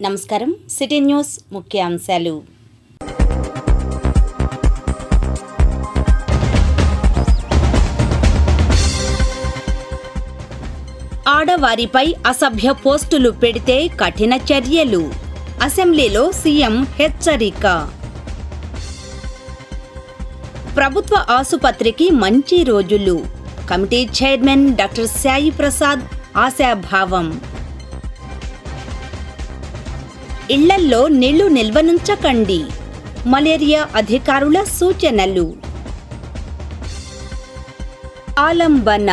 నమస్కారం. City news ముఖ్యాంశాలు. ఆడవారిపై అసభ్య పోస్టులు పెడితే కఠిన చర్యలు. అసెంబ్లీలో సీఎం హెచ్చరిక. ప్రభుత్వ ఆసుపత్రికి మంచి రోజులు. Committee chairman doctor Sai Prasad ఆశాభావం. ఇళ్లల్లో నీళ్లు నిల్వనుంచకండి. మలేరియా అధికారుల సూచనలు. ఆలంబన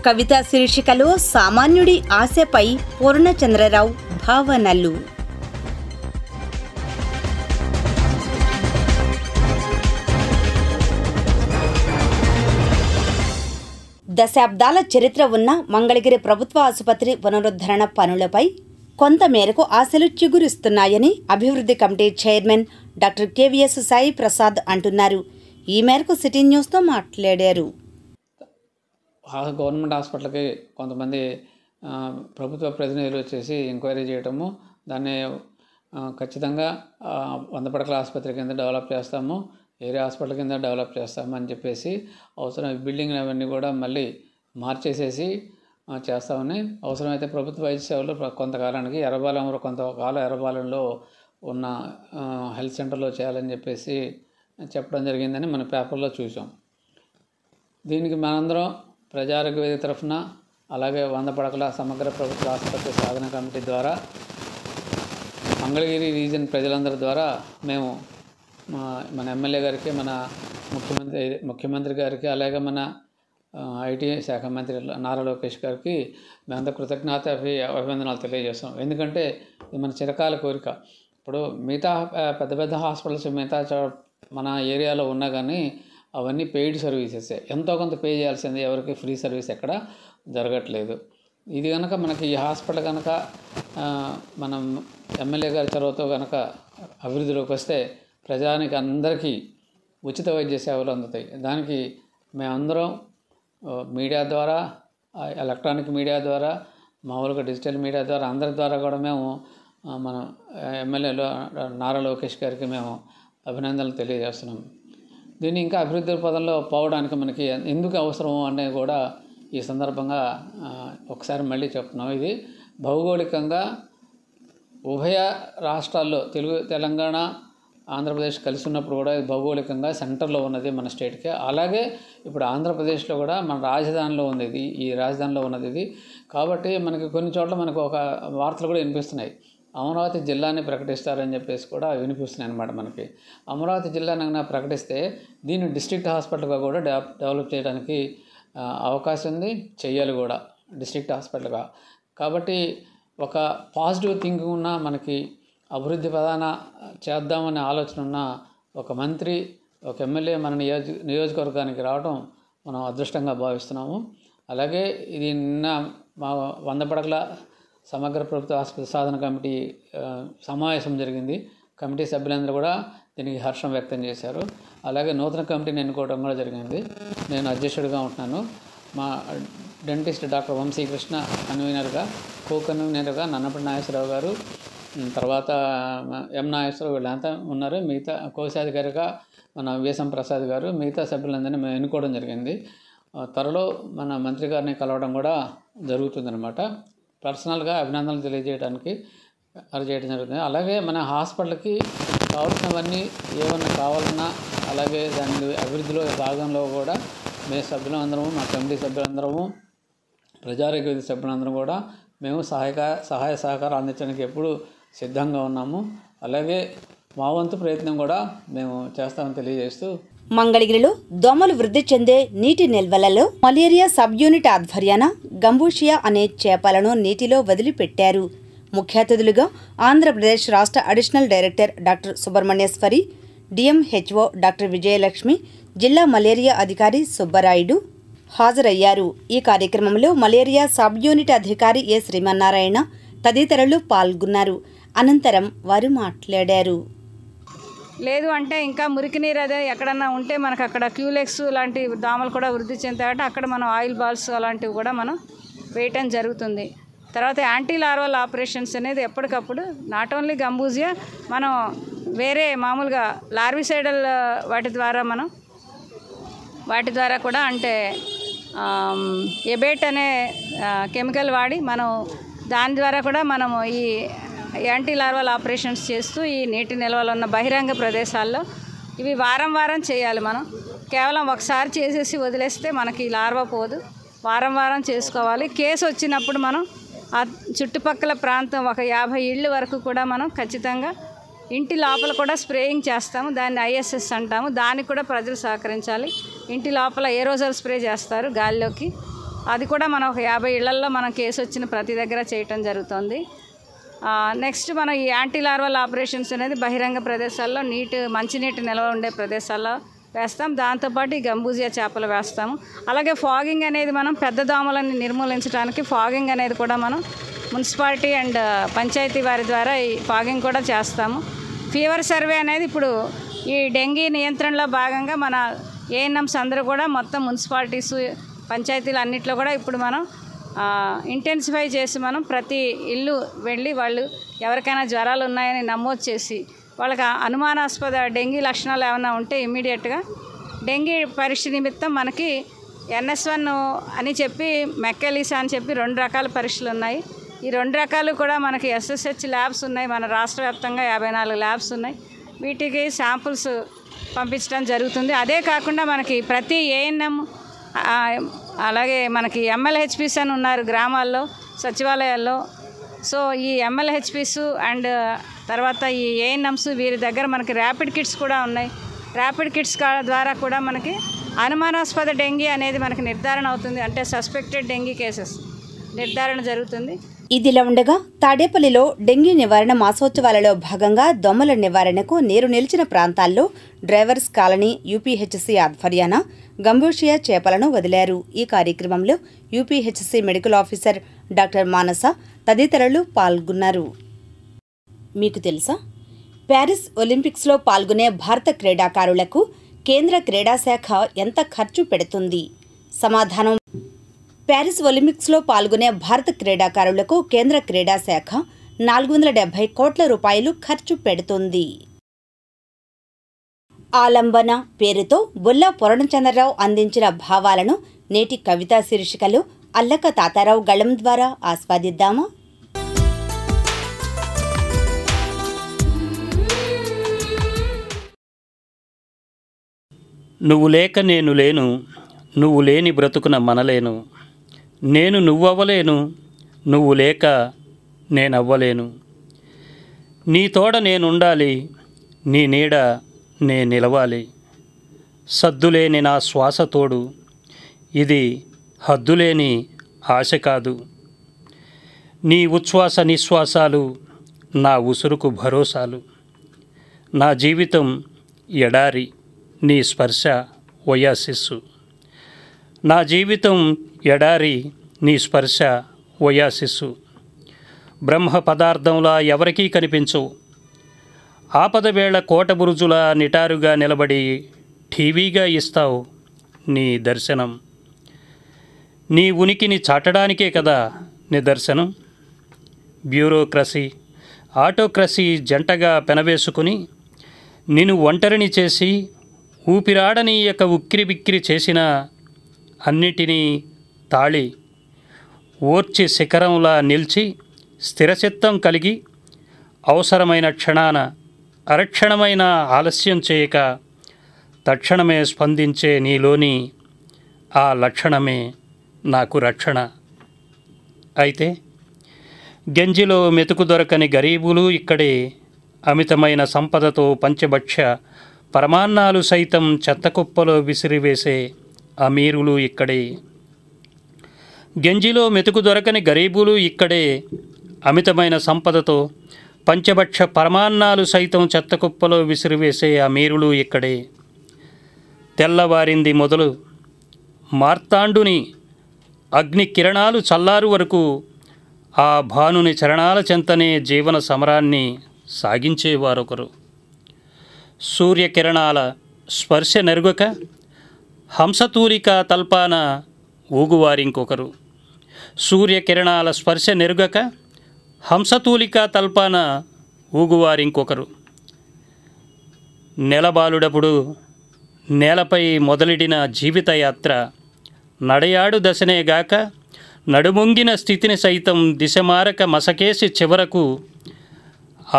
కవిత శీర్షికలో సామాన్యుడి ఆశపై పూర్ణచంద్రరావు భావనలు. దశాబ్దాల చరిత్ర ఉన్న మంగళగిరి ప్రభుత్వ ఆసుపత్రి పునరుద్ధరణ పనులపై కొంతమేరకు ఆశలు చిగురిస్తున్నాయని అభివృద్ధి committee chairman doctor KVS Sai Prasad అంటున్నారు. ఈ మేరకు సిటీ న్యూస్తో మాట్లాడారు. గవర్నమెంట్ హాస్పిటల్కి కొంతమంది ప్రభుత్వ ప్రతినిధులు వచ్చేసి ఎంక్వైరీ చేయటము, దాన్ని ఖచ్చితంగా 100 పడకల ఆసుపత్రి కింద డెవలప్ చేస్తాము, ఏరియా హాస్పిటల్ కింద డెవలప్ చేస్తాము అని చెప్పేసి అవసరం బిల్డింగ్ అవన్నీ కూడా మళ్ళీ మార్చేసేసి చేస్తామని, అవసరమైతే ప్రభుత్వ వైద్య సేవలు కొంతకాలానికి కొంతకాలం ఎర్రబాలెంలో ఉన్న హెల్త్ సెంటర్లో చేయాలని చెప్పేసి చెప్పడం జరిగిందని మన పేపర్లో చూసాం. దీనికి మనందరం ప్రజారోగ్య వేదిక తరఫున, అలాగే 100 పడకల సమగ్ర ప్రభుత్వ ఆసుపత్రి సాధన కమిటీ ద్వారా, మంగళగిరి రీజన్ ప్రజలందరి ద్వారా మేము మన ఎమ్మెల్యే గారికి, మన ముఖ్యమంత్రి గారికి, అలాగే మన ఐటీ శాఖ మంత్రి నారా లోకేష్ గారికి మేమంతా కృతజ్ఞత అభినందనలు తెలియజేస్తాం. ఎందుకంటే ఇది మన చిరకాల కోరిక. ఇప్పుడు మిగతా పెద్ద హాస్పిటల్స్ మన ఏరియాలో ఉన్నా కానీ అవన్నీ పెయిడ్ సర్వీసెస్, ఎంతో కొంత పే చేయాల్సింది, ఎవరికి ఫ్రీ సర్వీస్ ఎక్కడ జరగట్లేదు. ఇది కనుక మనకి ఈ హాస్పిటల్ కనుక మనం ఎమ్మెల్యే గారి చొరవతో కనుక అభివృద్ధిలోకి వస్తే ప్రజానికి అందరికీ ఉచిత వైద్య సేవలు అందుతాయి. దానికి మేమందరం మీడియా ద్వారా, ఎలక్ట్రానిక్ మీడియా ద్వారా, మామూలుగా డిజిటల్ మీడియా ద్వారా, అందరి ద్వారా కూడా మేము మన ఎమ్మెల్యేలో నారా లోకేష్ గారికి మేము అభినందనలు తెలియజేస్తున్నాం. దీన్ని ఇంకా అభివృద్ధి పదంలో పోవడానికి మనకి ఎందుకు అవసరం అనేది కూడా ఈ సందర్భంగా ఒకసారి మళ్ళీ చెప్తున్నాం. ఇది భౌగోళికంగా ఉభయ రాష్ట్రాల్లో తెలంగాణ, ఆంధ్రప్రదేశ్ కలిసి ఉన్నప్పుడు కూడా ఇది భౌగోళికంగా సెంటర్లో ఉన్నది మన స్టేట్కి. అలాగే ఇప్పుడు ఆంధ్రప్రదేశ్లో కూడా మన రాజధానిలో ఉంది ఇది, ఈ రాజధానిలో ఉన్నది ఇది. కాబట్టి మనకి కొన్ని చోట్ల మనకు ఒక వార్తలు కూడా వినిపిస్తున్నాయి, అమరావతి జిల్లాని ప్రకటిస్తారని చెప్పేసి కూడా వినిపిస్తున్నాయి అన్నమాట. మనకి అమరావతి జిల్లాని ప్రకటిస్తే దీన్ని డిస్ట్రిక్ట్ హాస్పిటల్గా కూడా డెవలప్ చేయడానికి అవకాశం ఉంది, చెయ్యాలి కూడా డిస్ట్రిక్ట్ హాస్పిటల్గా. కాబట్టి ఒక పాజిటివ్ థింకింగ్ ఉన్న, మనకి అభివృద్ధి ప్రధాన చేద్దామనే ఆలోచన ఉన్న ఒక మంత్రి, ఒక ఎమ్మెల్యే మన నియోజకవర్గానికి రావడం మనం అదృష్టంగా భావిస్తున్నాము. అలాగే ఇది నిన్న మా 100 పడకల సమగ్ర ప్రభుత్వ ఆసుపత్రి సాధన కమిటీ సమావేశం జరిగింది. కమిటీ సభ్యులందరూ కూడా దీనికి హర్షం వ్యక్తం చేశారు. అలాగే నూతన కమిటీని ఎన్నుకోవడం కూడా జరిగింది. నేను అధ్యక్షుడిగా ఉంటున్నాను. మా డెంటిస్ట్ డాక్టర్ వంశీకృష్ణ కన్వీనర్గా, కన్వీనర్గా నన్నపటి నాగేశ్వరరావు గారు, తర్వాత ఎం నాగేశ్వరరావు, వీళ్ళంతా ఉన్నారు. మిగతా కోశాధికారిగా మన వీసం ప్రసాద్ గారు, మిగతా సభ్యులందరినీ మేము ఎన్నుకోవడం జరిగింది. త్వరలో మన మంత్రి గారిని కలవడం కూడా జరుగుతుందన్నమాట. పర్సనల్గా అభినందనలు తెలియజేయడానికి చేయడం జరుగుతుంది. అలాగే మన హాస్పిటల్కి కావాల్సినవన్నీ ఏమన్నా కావాలన్నా, అలాగే దాని అభివృద్ధిలో భాగంలో కూడా మేము సభ్యులందరము, మా కమిటీ సభ్యులందరము, ప్రజారోగ్య సభ్యులందరం కూడా మేము సహాయ సహకారం అందించడానికి ఎప్పుడు సిద్ధంగా ఉన్నాము. అలాగే మా వంతు ప్రయత్నం కూడా మేము చేస్తామని తెలియజేస్తూ, మంగళగిరిలో దోమలు వృద్ధి చెందే నీటి నిల్వలలో మలేరియా సబ్ యూనిట్ ఆధ్వర్యాన గంబూషియా అనే చేపలను నీటిలో వదిలిపెట్టారు. ముఖ్య అతిథులుగా ఆంధ్రప్రదేశ్ రాష్ట్ర additional director doctor Subrahmanyeswari, DMHO doctor Vijayalakshmi, జిల్లా మలేరియా అధికారి సుబ్బరాయుడు హాజరయ్యారు. ఈ కార్యక్రమంలో మలేరియా సబ్ యూనిట్ అధికారి ఏ శ్రీమన్నారాయణ తదితరులు పాల్గొన్నారు. అనంతరం వారు మాట్లాడారు. లేదు అంటే ఇంకా మురికి నీరు అదే ఎక్కడన్నా ఉంటే మనకు అక్కడ క్యూలెక్స్ లాంటి దోమలు కూడా వృద్ధి చెందాయంటే అక్కడ మనం ఆయిల్ బాల్స్ అలాంటివి కూడా మనం వేయటం జరుగుతుంది. తర్వాత యాంటీ లార్వల్ ఆపరేషన్స్ అనేది ఎప్పటికప్పుడు నాట్ ఓన్లీ గంబూజియా, మనం వేరే మామూలుగా లార్విసైడల్ వాటి ద్వారా కూడా అంటే ఎబేట్ అనే కెమికల్ వాడి మనం దాని ద్వారా కూడా మనము ఈ యాంటీ లార్వల్ ఆపరేషన్స్ చేస్తూ ఈ నీటి నిల్వలు ఉన్న బహిరంగ ప్రదేశాల్లో ఇవి వారం చేయాలి. మనం కేవలం ఒకసారి చేసేసి వదిలేస్తే మనకి లార్వా పోదు, వారం చేసుకోవాలి. కేసు వచ్చినప్పుడు మనం ఆ చుట్టుపక్కల ప్రాంతం ఒక 50 ఇళ్ళు వరకు కూడా మనం ఖచ్చితంగా ఇంటి లోపల కూడా స్ప్రేయింగ్ చేస్తాము, దాన్ని ISS అంటాము. దానికి కూడా ప్రజలు సహకరించాలి. ఇంటి లోపల ఏరోజల్ స్ప్రే చేస్తారు గాలిలోకి, అది కూడా మనం ఒక 50 ఇళ్లల్లో మనం కేసు వచ్చిన ప్రతి దగ్గర చేయటం జరుగుతుంది. నెక్స్ట్ మనం ఈ యాంటీ లార్వల్ ఆపరేషన్స్ అనేది బహిరంగ ప్రదేశాల్లో మంచినీటి నిల్వ ఉండే ప్రదేశాల్లో వేస్తాం. దాంతోపాటు ఈ గంబూజియా చేపలు వేస్తాము. అలాగే ఫాగింగ్ అనేది మనం పెద్ద దోమలని నిర్మూలించడానికి ఫాగింగ్ అనేది కూడా మనం మున్సిపాలిటీ అండ్ పంచాయతీ వారి ద్వారా ఈ ఫాగింగ్ కూడా చేస్తాము. ఫీవర్ సర్వే అనేది ఇప్పుడు ఈ డెంగీ నియంత్రణలో భాగంగా మన ANMs అందరూ కూడా మొత్తం మున్సిపాలిటీస్ పంచాయతీలు అన్నింటిలో కూడా ఇప్పుడు మనం ఇంటెన్సిఫై చేసి మనం ప్రతి ఇల్లు వెళ్ళి వాళ్ళు ఎవరికైనా జ్వరాలు ఉన్నాయని నమోదు చేసి వాళ్ళకి అనుమానాస్పద డెంగీ లక్షణాలు ఏమైనా ఉంటే ఇమ్మీడియట్గా డెంగీ పరీక్ష నిమిత్తం మనకి NS1 అని చెప్పి మెక్కెలీసా అని చెప్పి 2 రకాల పరీక్షలు ఉన్నాయి. ఈ 2 రకాలు కూడా మనకి SSH ల్యాబ్స్ ఉన్నాయి. మన రాష్ట్ర వ్యాప్తంగా 54 ల్యాబ్స్ ఉన్నాయి. వీటికి శాంపుల్స్ పంపించడం జరుగుతుంది. అదే కాకుండా మనకి ప్రతి ANM అలాగే మనకి MLHPs అని ఉన్నారు గ్రామాల్లో సచివాలయాల్లో. సో ఈ MLHPs అండ్ తర్వాత ఈ ANMs వీరి దగ్గర మనకి ర్యాపిడ్ కిట్స్ కూడా ఉన్నాయి. ర్యాపిడ్ కిట్స్ ద్వారా కూడా మనకి అనుమానాస్పద డెంగీ అనేది మనకి నిర్ధారణ అవుతుంది. అంటే సస్పెక్టెడ్ డెంగీ కేసెస్ నిర్ధారణ జరుగుతుంది. ఇదిలా ఉండగా తాడేపల్లిలో డెంగీ నివారణ మాసోత్సవాలలో భాగంగా దోమల నివారణకు నీరు నిలిచిన ప్రాంతాల్లో డ్రైవర్స్ కాలనీ UPHC ఆధ్వర్యాన గంబూషియా చేపలను వదిలారు. ఈ కార్యక్రమంలో UPHC మెడికల్ ఆఫీసర్ డాక్టర్ మానస తదితరులు పాల్గొన్నారు. మీకు తెలుసా, ప్యారిస్ ఒలింపిక్స్లో పాల్గొనే భారత క్రీడాకారులకు కేంద్ర క్రీడాశాఖ ఎంత ఖర్చు పెడుతుంది? సమాధానం: ప్యారిస్ ఒలింపిక్స్లో పాల్గొనే భారత క్రీడాకారులకు కేంద్ర క్రీడాశాఖ 470 కోట్ల రూపాయలు ఖర్చు పెడుతుంది. ఆలంబన పేరుతో బొల్లా పూర్ణచంద్రరావు అందించిన భావాలను నేటి కవితా శీర్షికలు అల్లక తాతారావు గళం ద్వారా ఆస్వాదిద్దామా? నువ్వు లేక నేను లేను, నువ్వు లేని బ్రతుకున మనలేను. నేను నువ్వవ్వలేను, నువ్వు లేక నేనవ్వలేను. నీ తోడ నేనుండాలి, నీ నీడ నే నిలవాలి. సద్దులేని నా శ్వాస తోడు, ఇది హద్దులేని ఆశ కాదు. నీ ఉచ్ఛ్వాస నిశ్వాసాలు నా ఉసురుకు భరోసాలు. నా జీవితం ఎడారి, నీ స్పర్శ ఒయాసిస్సు. నా జీవితం ఎడారి, నీ స్పర్శ ఒయాసిస్సు. బ్రహ్మ పదార్థంలా ఎవరికీ కనిపించవు. ఆపద వేళ కోటబురుజులా నిటారుగా నిలబడి టీవీగా ఇస్తావు నీ దర్శనం. నీ ఉనికిని చాటడానికే కదా నిదర్శనం. బ్యూరోక్రసీ, ఆటోక్రసీ జంటగా పెనవేసుకుని నిన్ను ఒంటరిని చేసి ఊపిరాడనీయక ఉక్కిరిబిక్కిరి చేసిన అన్నిటినీ తాళి ఓర్చి శిఖరంలా నిలిచి స్థిరచిత్తం కలిగి అవసరమైన క్షణాన అరక్షణమైన ఆలస్యం చేయక తక్షణమే స్పందించే నీలోని ఆ లక్షణమే నాకు రక్షణ. అయితే గంజిలో మెతుకు దొరకని గరీబులు ఇక్కడే, అమితమైన సంపదతో పంచభక్ష్య పరమాన్నాలు సైతం చెత్తకుప్పలో విసిరివేసే అమీరులు ఇక్కడే. గంజిలో మెతుకు దొరకని గరీబులు ఇక్కడే, అమితమైన సంపదతో పంచభక్ష పరమాన్నాలు సైతం చెత్తకుప్పలో విసిరివేసే అమీరులు ఇక్కడే. తెల్లవారింది మొదలు మార్తాండుని అగ్ని కిరణాలు చల్లారు వరకు ఆ భానుని చరణాల చెంతనే జీవన సమరాన్ని సాగించేవారొకరు. సూర్యకిరణాల స్పర్శ నెరుగక హంసతూలిక తల్పాన ఊగువారింకొకరు. సూర్యకిరణాల స్పర్శ నెరుగక హంసతూలికా తల్పాన ఊగువారింకొకరు. నెలబాలుడప్పుడు నేలపై మొదలెడిన జీవితయాత్ర నడయాడు దశనేగాక నడుమొంగిన స్థితిని సైతం దిశమారక మసకేసి చివరకు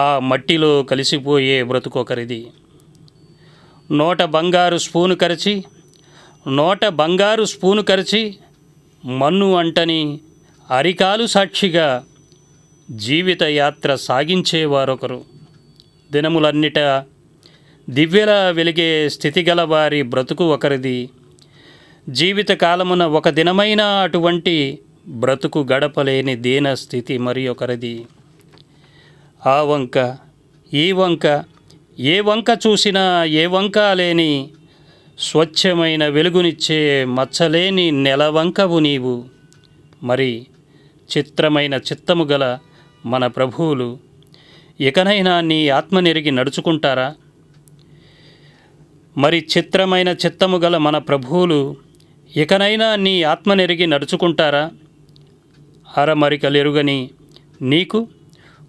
ఆ మట్టిలో కలిసిపోయే బ్రతుకొకరిది. నోట బంగారు స్పూను కరిచి మన్ను అంటని అరికాలు సాక్షిగా జీవితయాత్ర సాగించేవారొకరు. దినములన్నిట దివ్యలా వెలిగే స్థితిగల వారి బ్రతుకు ఒకరిది. జీవితకాలమున ఒక దినమైనా అటువంటి బ్రతుకు గడపలేని దీన స్థితి మరి ఒకరిది. ఆ వంక ఈ వంక ఏ వంక చూసినా ఏ వంక లేని స్వచ్ఛమైన వెలుగునిచ్చే మచ్చలేని నెలవంకవు నీవు. మరి చిత్రమైన చిత్తము గల మన ప్రభువులు ఇకనైనా నీ ఆత్మనెరిగి నడుచుకుంటారా? మరి చిత్రమైన చిత్తము గల మన ప్రభువులు ఇకనైనా నీ ఆత్మనెరిగి నడుచుకుంటారా? అరమరికలెరుగని నీకు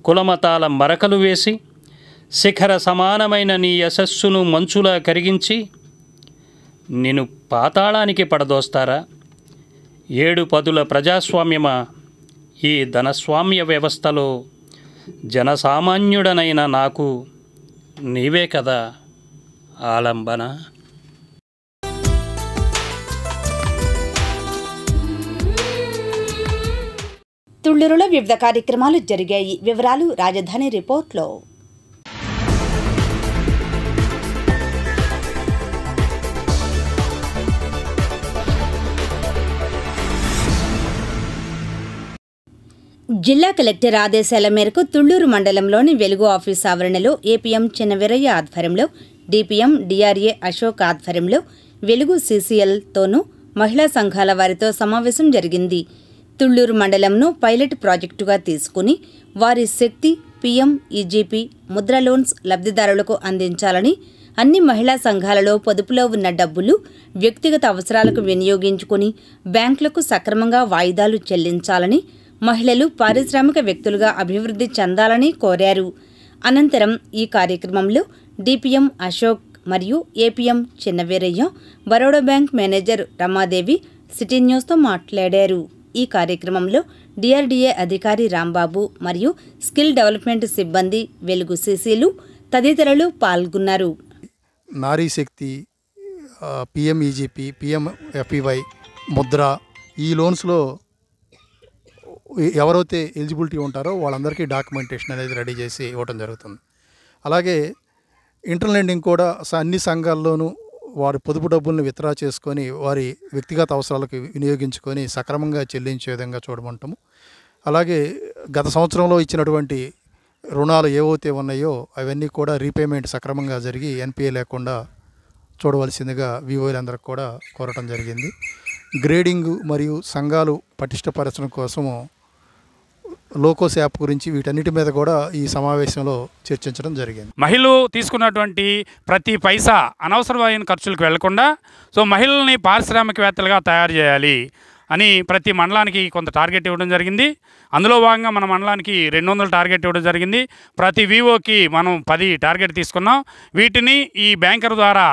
కులమతాల మరకలు వేసి శిఖర సమానమైన నీ యశస్సును మంచులా కరిగించి నిన్ను పాతాళానికి పడదోస్తారా? 7 పదుల ప్రజాస్వామ్యమా ఈ ధనస్వామ్య వ్యవస్థలో జనసామాన్యుడనైన నాకు నీవే కదా ఆలంబన. తుళ్ళూరులో వివిధ కార్యక్రమాలు జరిగాయి. వివరాలు రాజధాని రిపోర్ట్లో. జిల్లా కలెక్టర్ ఆదేశాల మేరకు తుళ్ళూరు మండలంలోని వెలుగు ఆఫీస్ ఆవరణలో ఏపీఎం చిన్నవీరయ్య ఆధ్వర్యంలో, డిపిఎం డిఆర్ఏ అశోక్ ఆధ్వర్యంలో వెలుగు సీసీఎల్తోనూ మహిళా సంఘాల వారితో సమావేశం జరిగింది. తుళ్ళూరు మండలంను పైలట్ ప్రాజెక్టుగా తీసుకుని వారి శక్తి పీఎం ఈజీపీ ముద్ర లోన్స్ లబ్ధిదారులకు అందించాలని, అన్ని మహిళా సంఘాలలో పొదుపులో ఉన్న డబ్బులు వ్యక్తిగత అవసరాలకు వినియోగించుకుని బ్యాంకులకు సక్రమంగా వాయిదాలు చెల్లించాలని, మహిళలు పారిశ్రామిక వ్యక్తులుగా అభివృద్ధి చెందాలని కోరారు. అనంతరం ఈ కార్యక్రమంలో డిపిఎం అశోక్ మరియు APM Chinnaveeraiah, Baroda bank manager Ramadevi city న్యూస్తో మాట్లాడారు. ఈ కార్యక్రమంలో డిఆర్డీఏ అధికారి రాంబాబు మరియు స్కిల్ డెవలప్మెంట్ సిబ్బంది, వెలుగు సీసీలు తదితరులు పాల్గొన్నారు. నారీ శక్తి, పిఎంఈజీపీ, పిఎంఎఫ్ఈవై, ముద్ర ఈ లోన్స్లో ఎవరైతే ఎలిజిబిలిటీ ఉంటారో వాళ్ళందరికీ డాక్యుమెంటేషన్ అనేది రెడీ చేసి ఇవ్వడం జరుగుతుంది. అలాగే ఇంటర్ లెండింగ్ కూడా అన్ని సంఘాల్లోనూ వారి పొదుపు డబ్బులను విత్డ్రా చేసుకొని వారి వ్యక్తిగత అవసరాలకు వినియోగించుకొని సక్రమంగా చెల్లించే విధంగా చూడమంటాము. అలాగే గత సంవత్సరంలో ఇచ్చినటువంటి రుణాలు ఏవైతే ఉన్నాయో అవన్నీ కూడా రీపేమెంట్ సక్రమంగా జరిగి ఎన్పిఏ లేకుండా చూడవలసిందిగా వివోలందరికీ కూడా కోరటం జరిగింది. గ్రేడింగ్ మరియు సంఘాలు పటిష్టపరచడం కోసము లోకోస్ యాప్ గురించి వీటన్నిటి మీద కూడా ఈ సమావేశంలో చర్చించడం జరిగింది. మహిళలు తీసుకున్నటువంటి ప్రతి పైసా అనవసరమైన ఖర్చులకు వెళ్లకుండా మహిళల్ని పారిశ్రామికవేత్తలుగా తయారు చేయాలి అని ప్రతి మండలానికి కొంత టార్గెట్ ఇవ్వడం జరిగింది. అందులో భాగంగా మన మండలానికి 200 టార్గెట్ ఇవ్వడం జరిగింది. ప్రతి వివోకి మనం 10 టార్గెట్ తీసుకున్నాం. వీటిని ఈ బ్యాంకర్ ద్వారా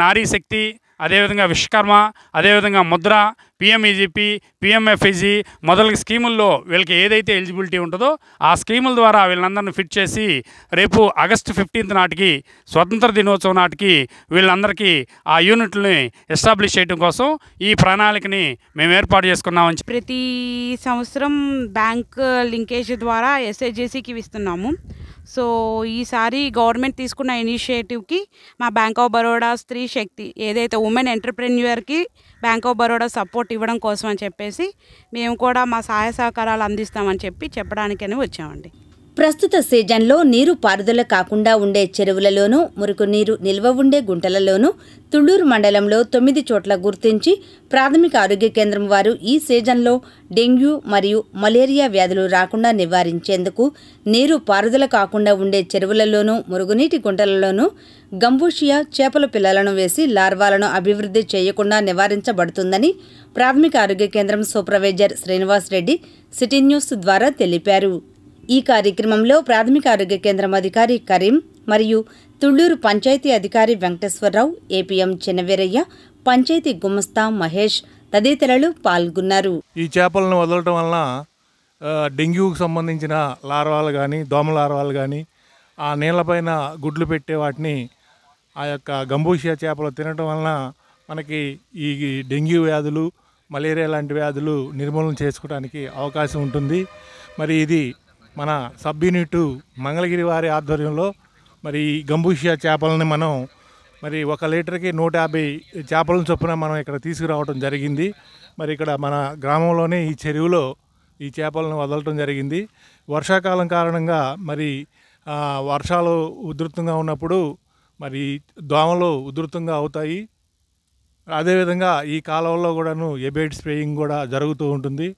నారీ శక్తి, అదేవిధంగా విశ్వకర్మ, అదేవిధంగా ముద్ర, పిఎంఈజీపీ, పిఎంఎఫ్ఈజీ మొదలగు స్కీముల్లో వీళ్ళకి ఏదైతే ఎలిజిబిలిటీ ఉంటుందో ఆ స్కీముల ద్వారా వీళ్ళందరినీ ఫిట్ చేసి రేపు ఆగస్టు 15 నాటికి స్వతంత్ర దినోత్సవం నాటికి వీళ్ళందరికీ ఆ యూనిట్లని ఎస్టాబ్లిష్ చేయడం కోసం ఈ ప్రణాళికని మేము ఏర్పాటు చేసుకున్నామని. ప్రతి సంవత్సరం బ్యాంక్ లింకేజ్ ద్వారా ఎస్ఐజేసీకి ఇస్తున్నాము. ఈసారి గవర్నమెంట్ తీసుకున్న ఇనిషియేటివ్కి మా బ్యాంక్ ఆఫ్ బరోడా స్త్రీ శక్తి ఏదైతే ఉమెన్ ఎంటర్ప్రెన్యూర్కి బ్యాంక్ ఆఫ్ బరోడా సపోర్ట్ ఇవ్వడం కోసం అని చెప్పేసి మేము కూడా మా సహాయ సహకారాలు అందిస్తామని చెప్పడానికని వచ్చామండి. ప్రస్తుత సీజన్లో నీరు పారుదల కాకుండా ఉండే చెరువులలోనూ మురుగునీరు నిల్వ ఉండే గుంటలలోనూ తుళ్లూరు మండలంలో 9 చోట్ల గుర్తించి ప్రాథమిక ఆరోగ్య కేంద్రం వారు ఈ సీజన్లో డెంగ్యూ మరియు మలేరియా వ్యాధులు రాకుండా నివారించేందుకు నీరు పారుదల కాకుండా ఉండే చెరువులలోనూ మురుగునీటి గుంటలలోనూ గంబూషియా చేపల పిల్లలను వేసి లార్వాలను అభివృద్ధి చేయకుండా నివారించబడుతుందని ప్రాథమిక ఆరోగ్య కేంద్రం supervisor Srinivas Reddy city news ద్వారా తెలిపారు. ఈ కార్యక్రమంలో ప్రాథమిక ఆరోగ్య కేంద్రం అధికారి కరీం మరియు తుళ్లూరు పంచాయతీ అధికారి వెంకటేశ్వరరావు, ఏపీఎం చిన్నవీరయ్య, పంచాయతీ గుమస్తా మహేష్ తదితరులు పాల్గొన్నారు. ఈ చేపలను వదలటం వలన డెంగ్యూకి సంబంధించిన లార్వాలు కానీ దోమ లార్వాలు కానీ ఆ నీళ్ళపైన గుడ్లు పెట్టే వాటిని ఆ యొక్క గంబూషియా చేపలు తినటం వలన మనకి ఈ డెంగ్యూ వ్యాధులు, మలేరియా లాంటి వ్యాధులు నిర్మూలన చేసుకోవడానికి అవకాశం ఉంటుంది. మరి ఇది మన సబ్ యూనిట్ మంగళగిరి వారి ఆధ్వర్యంలో మరి ఈ గంబూషియా చేపలని మనం మరి 1 లీటర్కి 150 చేపలను చొప్పున మనం ఇక్కడ తీసుకురావడం జరిగింది. మరి ఇక్కడ మన గ్రామంలోనే ఈ చెరువులో ఈ చేపలను వదలటం జరిగింది. వర్షాకాలం కారణంగా మరి వర్షాలు ఉధృతంగా ఉన్నప్పుడు మరి దోమలు ఉధృతంగా అవుతాయి. అదేవిధంగా ఈ కాలంలో కూడాను ఎబైట్ స్ప్రేయింగ్ కూడా జరుగుతూ ఉంటుంది.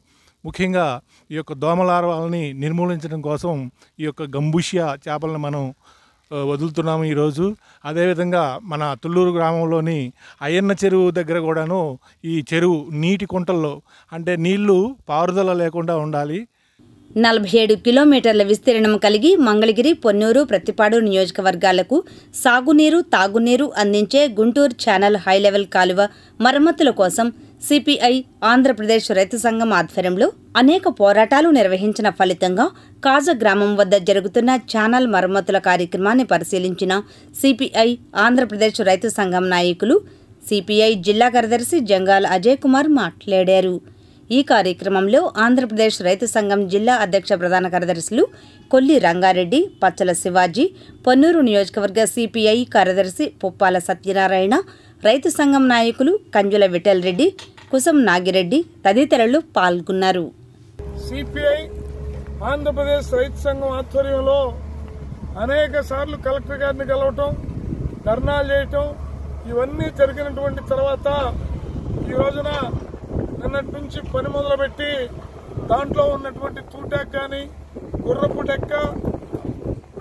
ముఖ్యంగా ఈ యొక్క దోమ లార్వాలని నిర్మూలించడం కోసం ఈ యొక్క గంబూషియా చేపలను మనం వదులుతున్నాము ఈరోజు. అదేవిధంగా మన తుళ్లూరు గ్రామంలోని అయ్యన్న చెరువు దగ్గర కూడాను ఈ చెరువు నీటి కుంటల్లో అంటే నీళ్లు పారుదల లేకుండా ఉండాలి. 47 కిలోమీటర్ల విస్తీర్ణం కలిగి మంగళగిరి, పొన్నూరు, ప్రతిపాడు నియోజకవర్గాలకు సాగునీరు, తాగునీరు అందించే గుంటూరు ఛానల్ హైలెవెల్ కాలువ మరమ్మతుల కోసం సిపిఐ ఆంధ్రప్రదేశ్ రైతు సంఘం ఆధ్వర్యంలో అనేక పోరాటాలు నిర్వహించిన ఫలితంగా కాజ గ్రామం వద్ద జరుగుతున్న ఛానల్ మరమ్మతుల కార్యక్రమాన్ని పరిశీలించిన సిపిఐ ఆంధ్రప్రదేశ్ రైతు సంఘం నాయకులు, సిపిఐ జిల్లా కార్యదర్శి జంగాల అజయ్ కుమార్ మాట్లాడారు. ఈ కార్యక్రమంలో ఆంధ్రప్రదేశ్ రైతు సంఘం జిల్లా అధ్యక్ష ప్రధాన కార్యదర్శులు కొల్లి రంగారెడ్డి, పచ్చల శివాజీ, పొన్నూరు నియోజకవర్గ సిపిఐ కార్యదర్శి పుప్పాల సత్యనారాయణ, రైతు సంఘం నాయకులు కంజుల విఠల్ రెడ్డి, కుసం నాగిరెడ్డి తదితరులు పాల్గొన్నారు. సిపిఐ ఆంధ్రప్రదేశ్ రైతు సంఘం ఆధ్వర్యంలో అనేక సార్లు కలెక్టర్ గారిని కలవటం, ధర్నాలు చేయటం ఇవన్నీ జరిగినటువంటి తర్వాత ఈ రోజున నిన్నటి నుంచి పని మొదలుపెట్టి దాంట్లో ఉన్నటువంటి తూటాక్ కానీ, గుర్రపు డెక్క,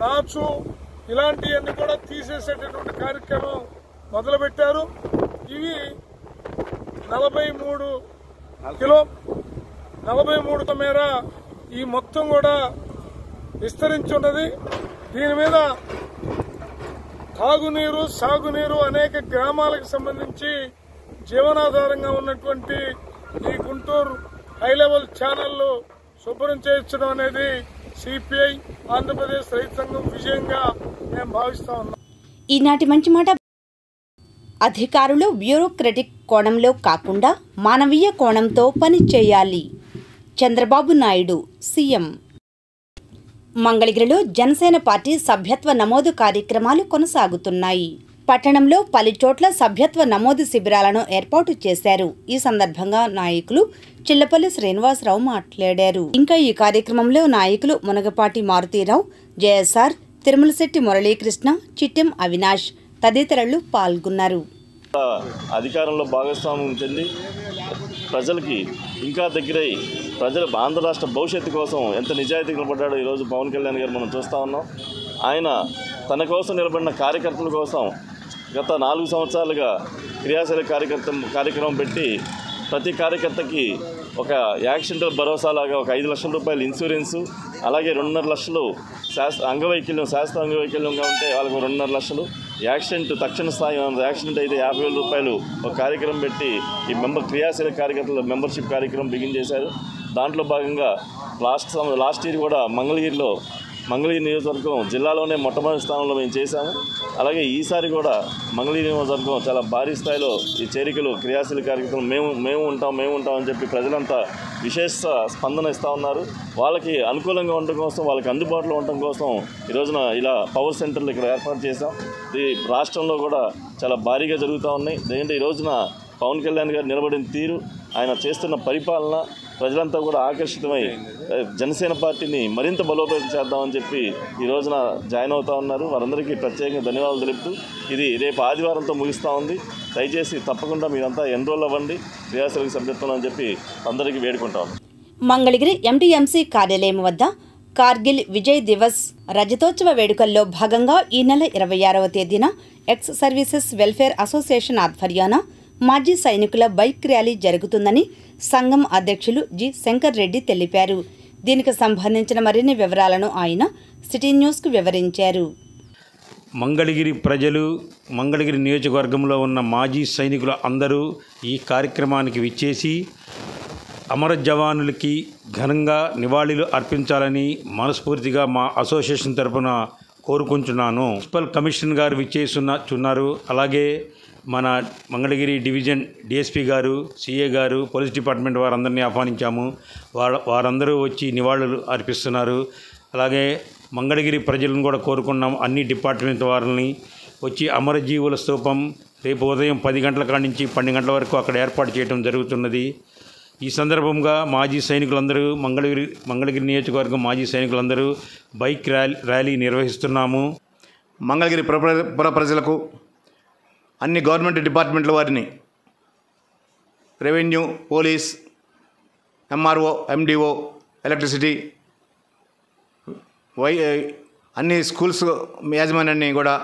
నాచు ఇలాంటివన్నీ కూడా తీసేసేటటువంటి కార్యక్రమం మొదలుపెట్టారు. ఇవి 43 మేర ఈ మొత్తం కూడా విస్తరించి ఉన్నది. దీని మీద తాగునీరు, సాగునీరు అనేక గ్రామాలకు సంబంధించి జీవనాధారంగా ఉన్నటువంటి ఈ గుంటూరు హై లెవెల్ ఛానళ్లు శుభ్రం చేయించడం అనేది సిపిఐ ఆంధ్రప్రదేశ్ రైతు సంఘం విజయంగా మేము భావిస్తా ఉన్నాం. ఈనాటి మంచి మాట అధికారులు బ్యూరోక్రటిక్ కోణంలో కాకుండా మానవీయ కోణంతో పని చేయాలి. చంద్రబాబు నాయుడు, సీఎం. మంగళగిరిలో జనసేన పార్టీ సభ్యత్వ నమోదు కార్యక్రమాలు కొనసాగుతున్నాయి. పట్టణంలో పలుచోట్ల సభ్యత్వ నమోదు శిబిరాలను ఏర్పాటు చేశారు. ఈ సందర్భంగా నాయకులు చిల్లపల్లి శ్రీనివాసరావు మాట్లాడారు. ఇంకా ఈ కార్యక్రమంలో నాయకులు మునగపాటి మారుతీరావు, జేఎస్ఆర్, తిరుమలశెట్టి మురళీకృష్ణ, చిట్టెం అవినాష్ తదితరులు పాల్గొన్నారు. అధికారంలో భాగస్వామ్యం చెంది ప్రజలకి ఇంకా దగ్గరై ప్రజల ఆంధ్ర రాష్ట్ర భవిష్యత్తు కోసం ఎంత నిజాయితీగా నిలబడ్డాడో ఈరోజు పవన్ కళ్యాణ్ గారు మనం చూస్తూ ఉన్నాం. ఆయన తన కోసం నిలబడిన కార్యకర్తల కోసం గత 4 సంవత్సరాలుగా క్రియాశీల కార్యక్రమం పెట్టి ప్రతి కార్యకర్తకి ఒక యాక్సిడెంటల్ భరోసాలాగా ఒక 5 లక్షల రూపాయలు ఇన్సూరెన్సు, అలాగే 2.5 లక్షలు శాస్త్ర అంగవైకల్యంగా ఉంటే వాళ్ళకు 2.5 లక్షలు, యాక్సిడెంట్ తక్షణ స్థాయి యాక్సిడెంట్ అయితే 50,000 రూపాయలు ఒక కార్యక్రమం పెట్టి ఈ క్రియాశీల కార్యకర్తల మెంబర్షిప్ కార్యక్రమం బిగిన్ చేశారు. దాంట్లో భాగంగా లాస్ట్ ఇయర్ కూడా మంగళగిరి నియోజకవర్గం జిల్లాలోనే మొట్టమొదటి స్థానంలో మేము చేశాము. అలాగే ఈసారి కూడా మంగళగిరి నియోజకవర్గం చాలా భారీ స్థాయిలో ఈ చేరికలు క్రియాశీల కార్యక్రమం మేము ఉంటాం అని చెప్పి ప్రజలంతా విశేష స్పందన ఇస్తూ ఉన్నారు. వాళ్ళకి అనుకూలంగా ఉండడం కోసం, వాళ్ళకి అందుబాటులో ఉండడం కోసం ఈ రోజున ఇలా పవర్ సెంటర్లు ఇక్కడ ఏర్పాటు చేశాం. ఈ రాష్ట్రంలో కూడా చాలా భారీగా జరుగుతూ ఉన్నాయి. ఎందుకంటే ఈ రోజున పవన్ కళ్యాణ్ గారు నిలబడిన తీరు, ఆయన చేస్తున్న పరిపాలన ప్రజలంతా కూడా ఆకర్షితమై జనసేన పార్టీని మరింత బలోపేతం చేద్దామని చెప్పి ఈ రోజున జాయిన్ అవుతా ఉన్నారు. వారందరికీ ప్రత్యేకంగా ధన్యవాదాలు తెలుపుతూ ఇది రేపు ఆదివారంతో ముగిస్తూ ఉంది. దయచేసి తప్పకుండా మీరంతా ఎన్రోల్ అవ్వండి క్రియాశీలక సభ్యత్వం అని చెప్పి అందరికీ వేడుకుంటాం. మంగళగిరి ఎంటీఎంసీ కార్యాలయం వద్ద కార్గిల్ విజయ్ దివస్ రజతోత్సవ వేడుకల్లో భాగంగా ఈ నెల 26వ తేదీన ఎక్స్ సర్వీసెస్ వెల్ఫేర్ అసోసియేషన్ ఆధ్వర్యాన మాజీ సైనికుల బైక్ ర్యాలీ జరుగుతుందని సంఘం అధ్యక్షులు జి శంకర్ రెడ్డి తెలిపారు. దీనికి సంబంధించిన మరిన్ని వివరాలను ఆయన సిటీ న్యూస్కు వివరించారు. మంగళగిరి ప్రజలు, మంగళగిరి నియోజకవర్గంలో ఉన్న మాజీ సైనికులు అందరూ ఈ కార్యక్రమానికి విచ్చేసి అమర జవానులకి ఘనంగా నివాళులు అర్పించాలని మనస్ఫూర్తిగా మా అసోసియేషన్ తరఫున కోరుకుంటున్నాను. మున్సిపల్ కమిషనర్ గారు విచ్చేస్తున్నారు. అలాగే మన మంగళగిరి డివిజన్ డిఎస్పీ గారు, సిఏ గారు, పోలీస్ డిపార్ట్మెంట్ వారందరినీ ఆహ్వానించాము. వారందరూ వచ్చి నివాళులు అర్పిస్తున్నారు. అలాగే మంగళగిరి ప్రజలను కూడా కోరుకున్నాం, అన్ని డిపార్ట్మెంట్ వారిని వచ్చి అమరజీవుల స్తూపం రేపు ఉదయం 10 గంటల కాడి నుంచి 12 గంటల వరకు అక్కడ ఏర్పాటు చేయడం జరుగుతున్నది. ఈ సందర్భంగా మాజీ సైనికులందరూ మంగళగిరి నియోజకవర్గం మాజీ సైనికులందరూ బైక్ ర్యాలీ నిర్వహిస్తున్నాము. మంగళగిరి పుర ప్రజలకు అన్ని గవర్నమెంట్ డిపార్ట్మెంట్ల వారిని, revenue, police, MRO, MDO, electricity, అన్ని స్కూల్స్ యాజమాన్యాన్ని కూడా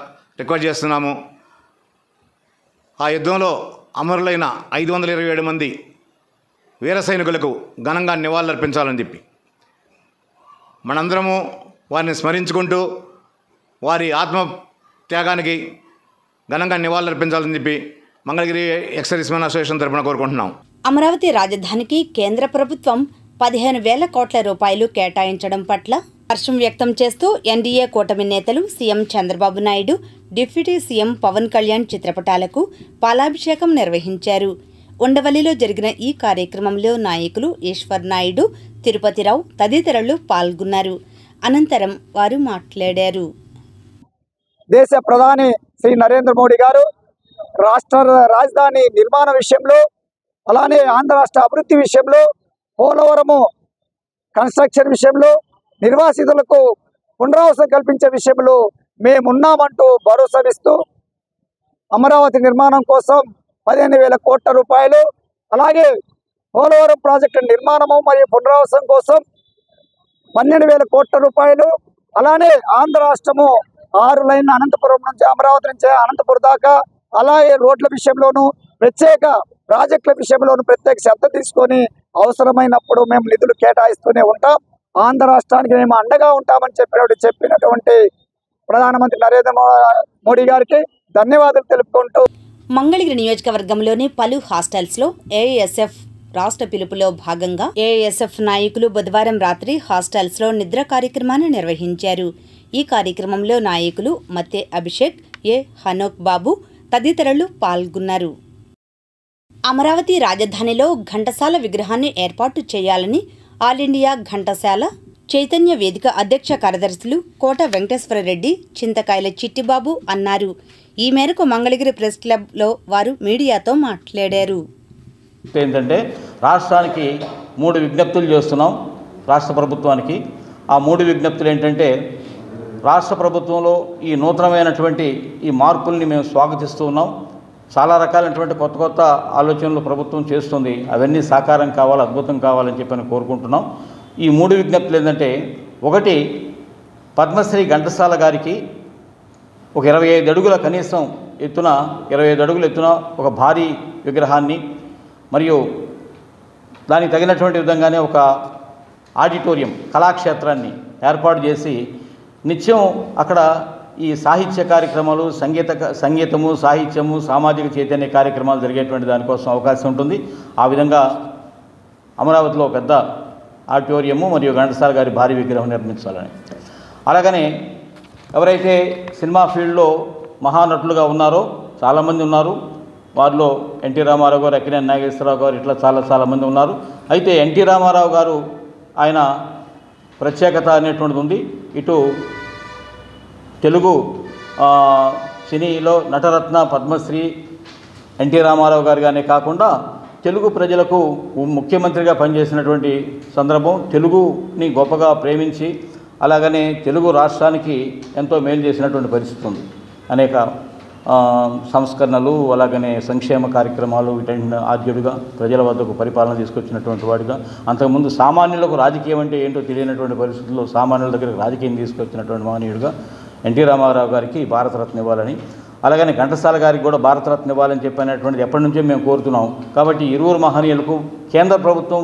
రిక్వెస్ట్ చేస్తున్నాము. ఆ యుద్ధంలో అమరులైన 527 మంది వీర సైనికులకు ఘనంగా నివాళులర్పించాలని చెప్పి మనందరము వారిని స్మరించుకుంటూ వారి ఆత్మ త్యాగానికి ఘనంగా నివాళులర్పించాలని చెప్పి మంగళగిరి ఎక్స్ సర్వీస్మెన్ అసోసియేషన్ తరఫున కోరుకుంటున్నాం. అమరావతి రాజధానికి కేంద్ర ప్రభుత్వం 15,000 కోట్ల రూపాయలు కేటాయించడం పట్ల హర్షం వ్యక్తం చేస్తూ ఎన్డీఏ కూటమి నేతలు CM Chandrababu Naidu, deputy CM Pawan Kalyan చిత్రపటాలకు పాలాభిషేకం నిర్వహించారు. ఉండవల్లిలో జరిగిన ఈ కార్యక్రమంలో నాయకులు ఈశ్వర్ నాయుడు, తిరుపతిరావు తదితరులు పాల్గొన్నారు. అనంతరం వారు మాట్లాడారు. దేశ ప్రధాని శ్రీ నరేంద్ర మోడీ గారు రాష్ట్ర రాజధాని నిర్మాణ విషయంలో, అలానే ఆంధ్ర రాష్ట్ర అభివృద్ధి విషయంలో, పోలవరము కన్స్ట్రక్షన్ విషయంలో, నిర్వాసితులకు పునరావాసం కల్పించే విషయంలో మేమున్నామంటూ భరోసా ఇస్తూ అమరావతి నిర్మాణం కోసం 15,000 కోట్ల రూపాయలు, అలాగే పోలవరం ప్రాజెక్టు నిర్మాణము మరియు పునరావాసం కోసం 12,000 కోట్ల రూపాయలు, అలానే ఆంధ్ర రాష్ట్రము 6 లైన్ల అనంతపురం నుంచి అమరావతి నుంచి అనంతపురం దాకా, అలాగే రోడ్ల విషయంలోనూ ప్రత్యేక ప్రాజెక్టుల విషయంలోనూ ప్రత్యేక శ్రద్ధ తీసుకొని అవసరమైనప్పుడు మేము నిధులు కేటాయిస్తూనే ఉంటాం. ఆంధ్ర రాష్ట్రానికి మేము అండగా ఉంటామని చెప్పినటువంటి ప్రధానమంత్రి నరేంద్ర మోడీ గారికి ధన్యవాదాలు తెలుపుకుంటూ మంగళగిరి నియోజకవర్గంలోని పలు హాస్టల్స్లో ఏఎస్ఎఫ్ రాష్ట్ర పిలుపులో భాగంగా ఏఎస్ఎఫ్ నాయకులు బుధవారం రాత్రి హాస్టల్స్లో నిద్ర కార్యక్రమాన్ని నిర్వహించారు. ఈ కార్యక్రమంలో నాయకులు మత్తే అభిషేక్, ఏ హనోక్ బాబు తదితరులు పాల్గొన్నారు. అమరావతి రాజధానిలో ఘంటసాల విగ్రహాన్ని ఏర్పాటు చేయాలని ఆల్ ఇండియా ఘంటసాల చైతన్య వేదిక అధ్యక్ష కార్యదర్శులు కోట వెంకటేశ్వరరెడ్డి, చింతకాయల చిట్టిబాబు అన్నారు. ఈ మేరకు మంగళగిరి ప్రెస్ క్లబ్లో వారు మీడియాతో మాట్లాడారు. ఏంటంటే రాష్ట్రానికి 3 విజ్ఞప్తులు చేస్తున్నాం రాష్ట్ర ప్రభుత్వానికి. ఆ 3 విజ్ఞప్తులు ఏంటంటే, రాష్ట్ర ప్రభుత్వంలో ఈ నూతనమైనటువంటి ఈ మార్పుల్ని మేము స్వాగతిస్తూ ఉన్నాం. చాలా రకాలైనటువంటి కొత్త కొత్త ఆలోచనలు ప్రభుత్వం చేస్తుంది. అవన్నీ సాకారం కావాలి, అద్భుతం కావాలని చెప్పని కోరుకుంటున్నాం. ఈ 3 విజ్ఞప్తులు ఏంటంటే, ఒకటి, పద్మశ్రీ ఘంటసాల గారికి ఒక 25 అడుగుల కనీసం ఎత్తున 25 అడుగుల ఎత్తున ఒక భారీ విగ్రహాన్ని, మరియు దానికి తగినటువంటి విధంగానే ఒక ఆడిటోరియం కళాక్షేత్రాన్ని ఏర్పాటు చేసి నిత్యం అక్కడ ఈ సాహిత్య కార్యక్రమాలు, సంగీతము, సాహిత్యము, సామాజిక చైతన్య కార్యక్రమాలు జరిగేటువంటి దానికోసం అవకాశం ఉంటుంది. ఆ విధంగా అమరావతిలో పెద్ద ఆడిటోరియము మరియు ఘంటసాల గారి భారీ విగ్రహం నిర్మించాలని. అలాగనే ఎవరైతే సినిమా ఫీల్డ్లో మహానటులుగా ఉన్నారో చాలామంది ఉన్నారు. వారిలో ఎన్టీ రామారావు గారు, అక్కినేని నాగేశ్వరరావు గారు, ఇట్లా చాలామంది ఉన్నారు. అయితే ఎన్టీ రామారావు గారు ఆయన ప్రత్యేకత అనేటువంటిది ఉంది. ఇటు తెలుగు సినీలో నటరత్న, పద్మశ్రీ ఎన్టీ రామారావు గారిగానే కాకుండా తెలుగు ప్రజలకు ముఖ్యమంత్రిగా పనిచేసినటువంటి సందర్భం, తెలుగుని గొప్పగా ప్రేమించి అలాగనే తెలుగు రాష్ట్రానికి ఎంతో మేలు చేసినటువంటి పరిస్థితి ఉంది. అనేక సంస్కరణలు అలాగనే సంక్షేమ కార్యక్రమాలు వీటన్నిటిని ఆద్యుడిగా ప్రజల వద్దకు పరిపాలన తీసుకొచ్చినటువంటి వాడిగా, అంతకుముందు సామాన్యులకు రాజకీయం అంటే ఏంటో తెలియనటువంటి పరిస్థితుల్లో సామాన్యుల దగ్గరకు రాజకీయం తీసుకొచ్చినటువంటి మహనీయుడిగా ఎన్టీ రామారావు గారికి భారతరత్న ఇవ్వాలని, అలాగనే ఘంటసాల గారికి కూడా భారతరత్న ఇవ్వాలని చెప్పినటువంటిది ఎప్పటి నుంచో మేము కోరుతున్నాం. కాబట్టి ఇరువురు మహనీయులకు కేంద్ర ప్రభుత్వం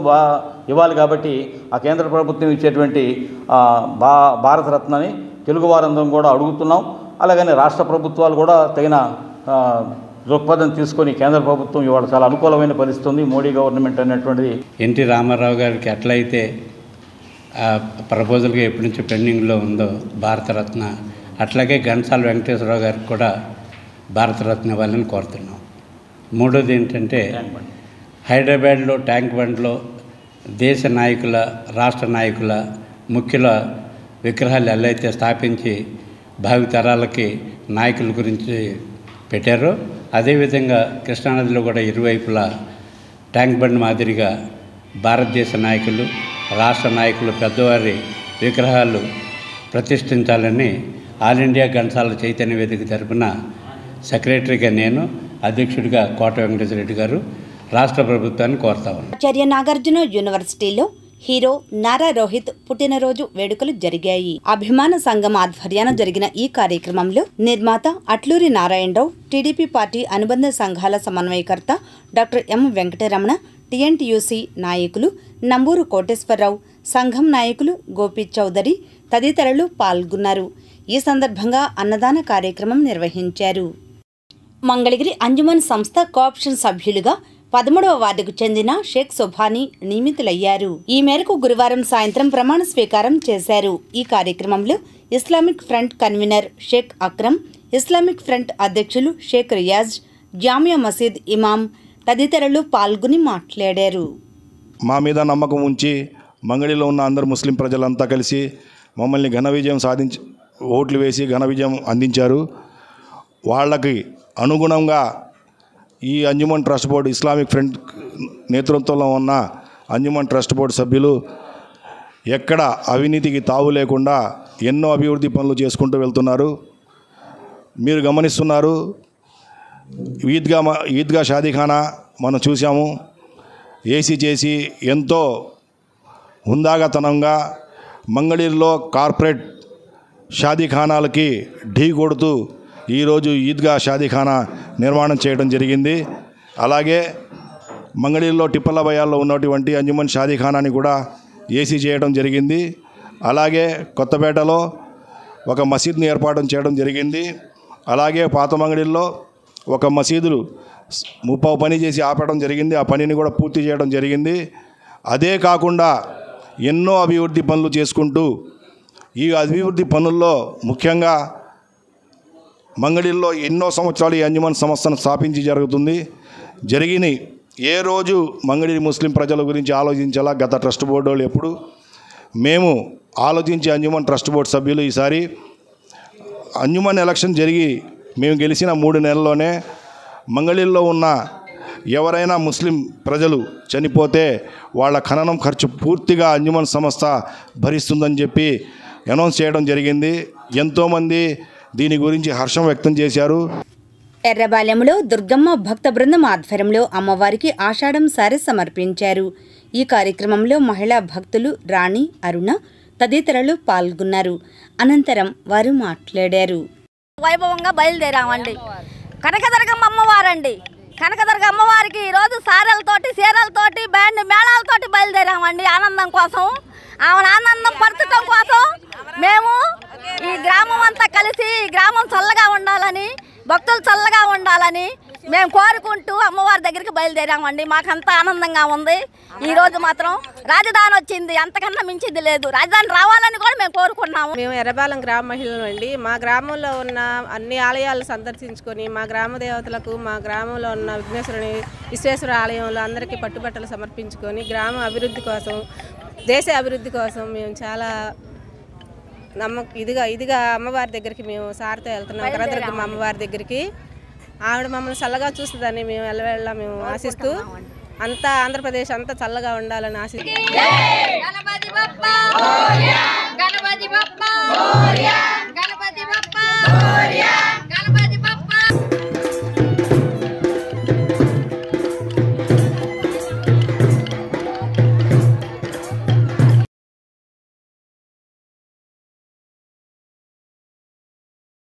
ఇవ్వాలి కాబట్టి ఆ కేంద్ర ప్రభుత్వం ఇచ్చేటువంటి భారతరత్నని తెలుగు వారందరం కూడా అడుగుతున్నాం. అలాగనే రాష్ట్ర ప్రభుత్వాలు కూడా తగిన దృక్పథం తీసుకొని కేంద్ర ప్రభుత్వం ఇవాళ చాలా అనుకూలమైన పరిస్థితి ఉంది. మోడీ గవర్నమెంట్ అనేటువంటిది ఎన్టీ రామారావు గారికి ఎట్లయితే ప్రపోజల్గా ఎప్పటి నుంచి పెండింగ్లో ఉందో భారతరత్న, అట్లాగే ఘంటసాల వెంకటేశ్వరరావు గారికి కూడా భారతరత్న ఇవ్వాలని కోరుతున్నాం. మూడోది ఏంటంటే హైదరాబాద్లో ట్యాంక్ బండ్లో దేశ నాయకుల, రాష్ట్ర నాయకుల, ముఖ్యుల విగ్రహాలు ఎలా అయితే స్థాపించి భావితరాలకి నాయకుల గురించి పెట్టారో అదేవిధంగా కృష్ణానదిలో కూడా ఇరువైపులా ట్యాంక్ బండ్ మాదిరిగా భారతదేశ నాయకులు, రాష్ట్ర నాయకులు, పెద్దవారి విగ్రహాలు ప్రతిష్ఠించాలని ఆల్ ఇండియా ఘంటసాల చైతన్య వేదిక తరపున సెక్రటరీగా నేను, అధ్యక్షుడిగా కోట వెంకటేశ్వర రెడ్డి గారు రాష్ట్ర ప్రభుత్వాన్ని కోరుతా ఉన్నాను. ఆచార్య నాగార్జున యూనివర్సిటీలో హీరో నారా రోహిత్ పుట్టినరోజు వేడుకలు జరిగాయి. అభిమాన సంఘం ఆధ్వర్యాన జరిగిన ఈ కార్యక్రమంలో నిర్మాత అట్లూరి నారాయణరావు, టీడీపీ పార్టీ అనుబంధ సంఘాల సమన్వయకర్త డాక్టర్ ఎం వెంకటరమణ, టీఎన్టీయూసీ నాయకులు నంబూరు కోటేశ్వరరావు, సంఘం నాయకులు గోపి చౌదరి తదితరులు పాల్గొన్నారు. ఈ సందర్భంగా అన్నదాన కార్యక్రమం నిర్వహించారు. మంగళగిరి అంజుమన్ సంస్థ కోఆప్షన్ సభ్యులుగా 13వ వార్డుకు చెందిన షేక్ సుభానీ నియమితులయ్యారు. ఈ మేరకు గురువారం సాయంత్రం ప్రమాణ స్వీకారం చేశారు. ఈ కార్యక్రమంలో Islamic Front convener Sheikh Akram, Islamic Front అధ్యక్షులు షేక్ రియాజ్, జామియా మసీద్ ఇమాం తదితరులు పాల్గొని మాట్లాడారు. మా మీద నమ్మకం ఉంచి మంగళిలో ఉన్న అందరు ముస్లిం ప్రజలంతా కలిసి మమ్మల్ని ఘన విజయం ఓట్లు వేసి ఘన విజయం అందించారు. వాళ్ళకి అనుగుణంగా ఈ Anjuman trust board, Islamic front నేతృత్వంలో ఉన్న అంజుమన్ ట్రస్ట్ బోర్డు సభ్యులు ఎక్కడ అవినీతికి తావు లేకుండా ఎన్నో అభివృద్ధి పనులు చేసుకుంటూ వెళ్తున్నారు. మీరు గమనిస్తున్నారు, ఈద్గా షాదీఖానా మనం చూసాము. ఏసీ చేసి ఎంతో హుందాగతనంగా మంగళగిరిలో కార్పొరేట్ షాదీఖానాలకి ఢీ కొడుతూ ఈరోజు ఈద్గా షాదీఖానా నిర్మాణం చేయడం జరిగింది. అలాగే మంగళగిరిలో టిప్పల భయాల్లో ఉన్నటువంటి అంజుమన్ షాదీఖానాని కూడా ఏసీ చేయడం జరిగింది. అలాగే కొత్తపేటలో ఒక మసీద్ని ఏర్పాటు చేయడం జరిగింది. అలాగే పాత మంగళగిరిలో ఒక మసీదులు పని చేసి ఆపడం జరిగింది. ఆ పనిని కూడా పూర్తి చేయడం జరిగింది. అదే కాకుండా ఎన్నో అభివృద్ధి పనులు చేసుకుంటూ ఈ అభివృద్ధి పనుల్లో ముఖ్యంగా మంగళగిరిలో ఎన్నో సంవత్సరాలు ఈ అంజుమన్ సంస్థను స్థాపించి జరిగిన ఏ రోజు మంగళగిరి ముస్లిం ప్రజల గురించి ఆలోచించాలా గత ట్రస్ట్ బోర్డు వాళ్ళు ఎప్పుడు మేము ఆలోచించి అంజుమన్ ట్రస్ట్ బోర్డు సభ్యులు ఈసారి అంజుమన్ ఎలక్షన్ జరిగి మేము గెలిచిన 3 నెలల్లోనే మంగళగిరిలో ఉన్న ఎవరైనా ముస్లిం ప్రజలు చనిపోతే వాళ్ళ ఖననం ఖర్చు పూర్తిగా అంజుమన్ సంస్థ భరిస్తుందని చెప్పి అనౌన్స్ చేయడం జరిగింది. ఎంతోమంది దీని గురించి హర్షం వ్యక్తం చేశారు. ఎర్రబాలెంలో దుర్గమ్మ భక్త బృందం ఆధ్వర్యంలో అమ్మవారికి ఆషాఢం సారె సమర్పించారు. ఈ కార్యక్రమంలో మహిళా భక్తులు రాణి, అరుణ తదితరులు పాల్గొన్నారు. అనంతరం వారు మాట్లాడారు. వైభవంగా బయలుదేరామండి. కనకదుర్గమ్మ అమ్మవారండి. కనకదుర్గ అమ్మవారికి ఈరోజు సారెలతోటి, చీరలతోటి, బ్యాండ్ మేళాలతోటి బయలుదేరామండి. ఆనందం కోసం, ఆమెను ఆనందం పరచడం కోసం మేము ఈ గ్రామం అంతా కలిసి ఈ గ్రామం చల్లగా ఉండాలని, భక్తులు చల్లగా ఉండాలని మేము కోరుకుంటూ అమ్మవారి దగ్గరికి బయలుదేరామండి. మాకంతా ఆనందంగా ఉంది. ఈరోజు మాత్రం రాజధాని వచ్చింది, అంతకన్నా మించింది లేదు. రాజధాని రావాలని కూడా మేము కోరుకున్నాము. మేము ఎర్రబాలెం గ్రామ మహిళలు అండి. మా గ్రామంలో ఉన్న అన్ని ఆలయాలు సందర్శించుకొని మా గ్రామ దేవతలకు, మా గ్రామంలో ఉన్న విశ్వేశ్వర ఆలయంలో అందరికీ పట్టుబట్టలు సమర్పించుకొని గ్రామ అభివృద్ధి కోసం, దేశ అభివృద్ధి కోసం మేము చాలా ఇదిగా అమ్మవారి దగ్గరికి మేము సారితో వెళ్తున్నాం. కనకదుర్గమ్మ అమ్మవారి దగ్గరికి. ఆవిడ మమ్మల్ని చల్లగా చూస్తుందని మేము ఎల్లవేళ మేము ఆశిస్తూ అంతా ఆంధ్రప్రదేశ్ అంతా చల్లగా ఉండాలని గణపతి బప్పా